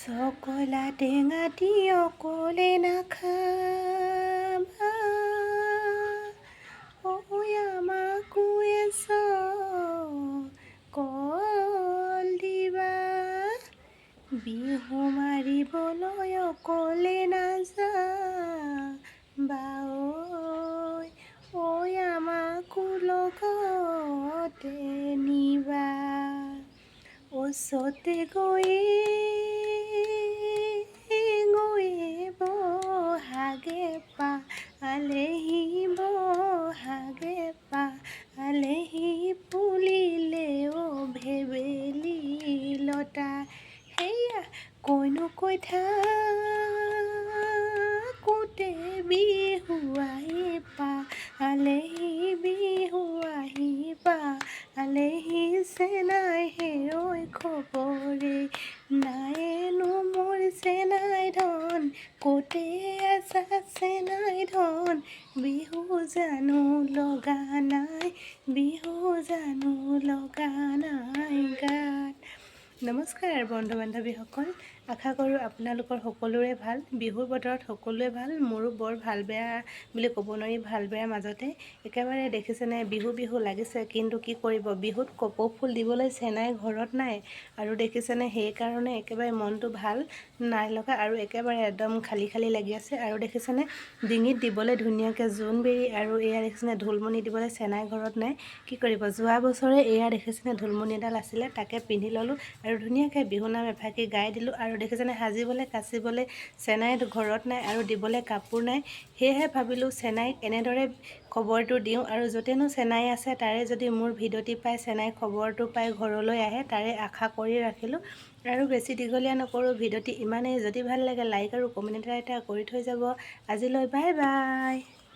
চকলা টেঙা দি অকলে নাখাবা আমাকো কল দিবা বিহু মাৰিবলৈ অকলে নাযাবা আমাকো লগতে নিবা ওচৰতে গৈয়ে বহাগে পালেহি ফুলিলে ভেবেলি লতা সেয়া কৈনো কৈ থাকোঁতে বিহু আহি পালেহি চেনাই হেৰৈ খবৰে নাইনো মোৰ চেনাই ধন ক'তে আছা চেনাই ধন বিহু জানো লগা নাই গাত। নমস্কাৰ বন্ধু বান্ধৱীসকল, আশা কৰোঁ আপোনালোকৰ সকলোৰে ভাল। বিহুৰ বতৰত সকলোৱে ভাল, মোৰো বৰ ভাল বেয়া বুলি ক'ব নোৱাৰি, ভাল বেয়াৰ মাজতে একেবাৰে দেখিছেনে বিহু লাগিছে, কিন্তু কি কৰিব, বিহুত কপৌ ফুল দিবলৈ চেনাই ঘৰত নাই। আৰু দেখিছেনে সেইকাৰণে একেবাৰে মনটো ভাল নাই লগা আৰু একেবাৰে একদম খালী লাগি আছে। আৰু দেখিছেনে ডিঙিত দিবলৈ ধুনীয়াকৈ জোনবেৰি, আৰু এয়া দেখিছেনে ঢোলমণি দিবলৈ চেনাই ঘৰত নাই। কি কৰিব, যোৱা বছৰে এয়া দেখিছেনে ঢোলমণি এডাল আছিলে, তাকে পিন্ধি ল'লোঁ আৰু ধুনীয়াকৈ বিহুনাম এফাঁকি গাই দিলোঁ। আৰু দেখিছেনে সাজিবলৈ কাচিবলৈ চেনাই ঘৰত নাই আৰু দিবলৈ কাপোৰ নাই। সেয়েহে ভাবিলোঁ চেনাইক এনেদৰে খবৰটো দিওঁ, আৰু য'তেনো চেনাই আছে তাৰে যদি মোৰ ভিডিঅ'টি পাই চেনাই খবৰটো পাই ঘৰলৈ আহে তাৰে আশা কৰি ৰাখিলোঁ। আৰু বেছি দীঘলীয়া নকৰোঁ, ভিডিঅ'টি ইমানেই। যদি ভাল লাগে লাইক আৰু কমেণ্ট এটা কৰি থৈ যাব। আজিলৈ বাই বাই।